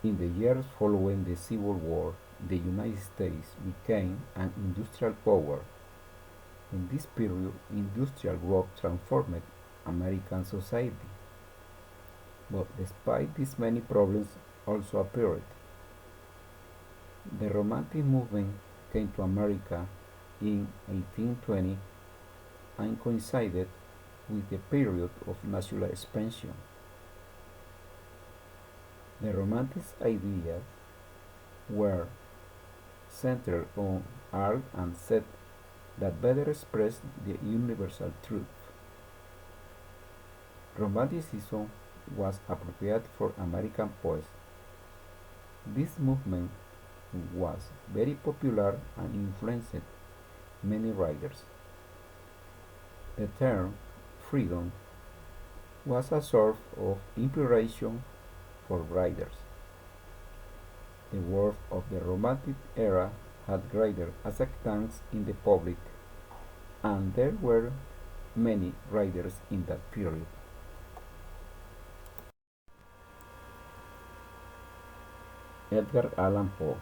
In the years following the Civil War, the United States became an industrial power. In this period, industrial growth transformed American society. But despite these many problems also appeared. The Romantic movement came to America in 1820 and coincided with the period of national expansion. The Romantic ideas were centered on art and said that better expressed the universal truth. Romanticism was appropriate for American poets. This movement was very popular and influenced many writers. The term freedom was a source of inspiration for writers. The work of the Romantic era had greater acceptance in the public, and there were many writers in that period. Edgar Allan Poe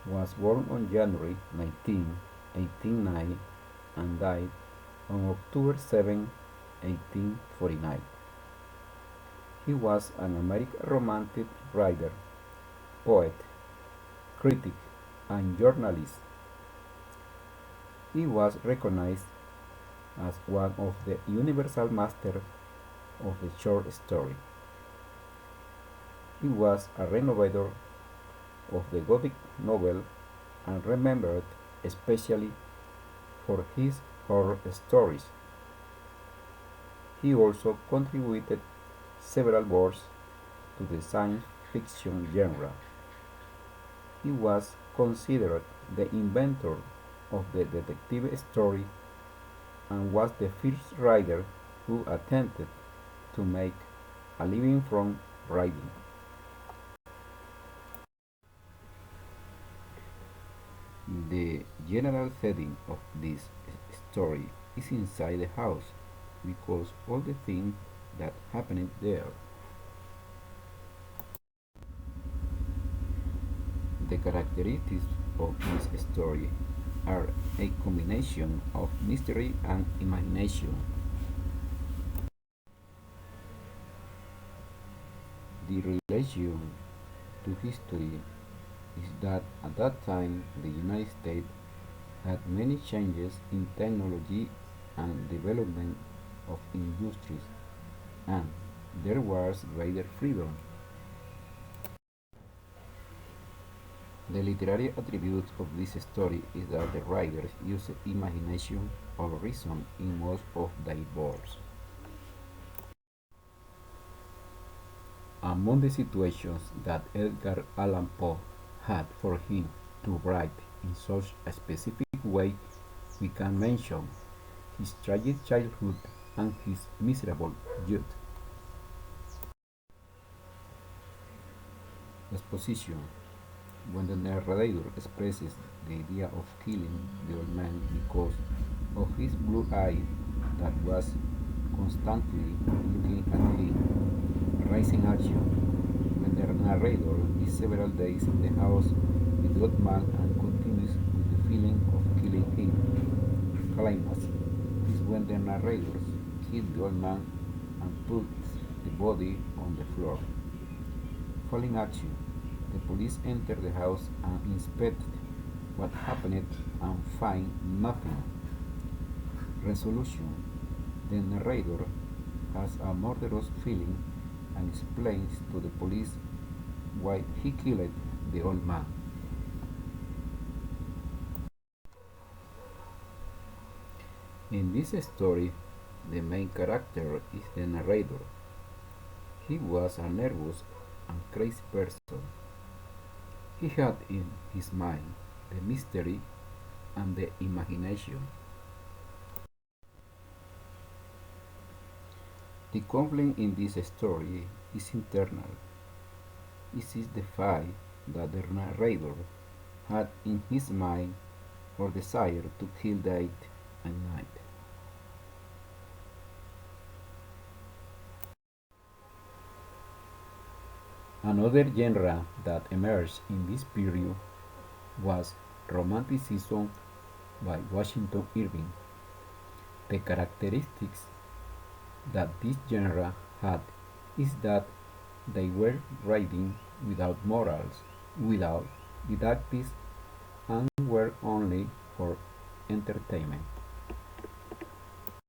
was born on January 19, 1809 and died on October 7, 1849. He was an American Romantic writer, poet, critic, and journalist. He was recognized as one of the universal masters of the short story. He was a renovator of the Gothic novel and remembered especially for his horror stories. He also contributed several works to the science fiction genre. He was considered the inventor of the detective story and was the first writer who attempted to make a living from writing. The general setting of this story is inside the house because all the things that happened there. The characteristics of this story are a combination of mystery and imagination. The relation to history is that at that time the United States had many changes in technology and development of industries, and there was greater freedom. The literary attribute of this story is that the writers used imagination or reason in most of their works. Among the situations that Edgar Allan Poe had for him to write in such a specific way, we can mention his tragic childhood and his miserable youth. Exposition. When the narrator expresses the idea of killing the old man because of his blue eye that was constantly looking at him, rising action. When the narrator is several days in the house with the old man and continues with the feeling of killing him. Climax is when the narrator kills the old man and puts the body on the floor. Falling action. The police enter the house and inspect what happened and find nothing. Resolution. The narrator has a murderous feeling and explains to the police why he killed the old man. In this story, the main character is the narrator. He was a nervous and crazy person. He had in his mind the mystery and the imagination. The conflict in this story is internal. It is the fact that the narrator had in his mind or desire to kill day and night. Another genre that emerged in this period was Romanticism by Washington Irving. The characteristics that this genre had is that they were writing without morals, without didactics, and were only for entertainment.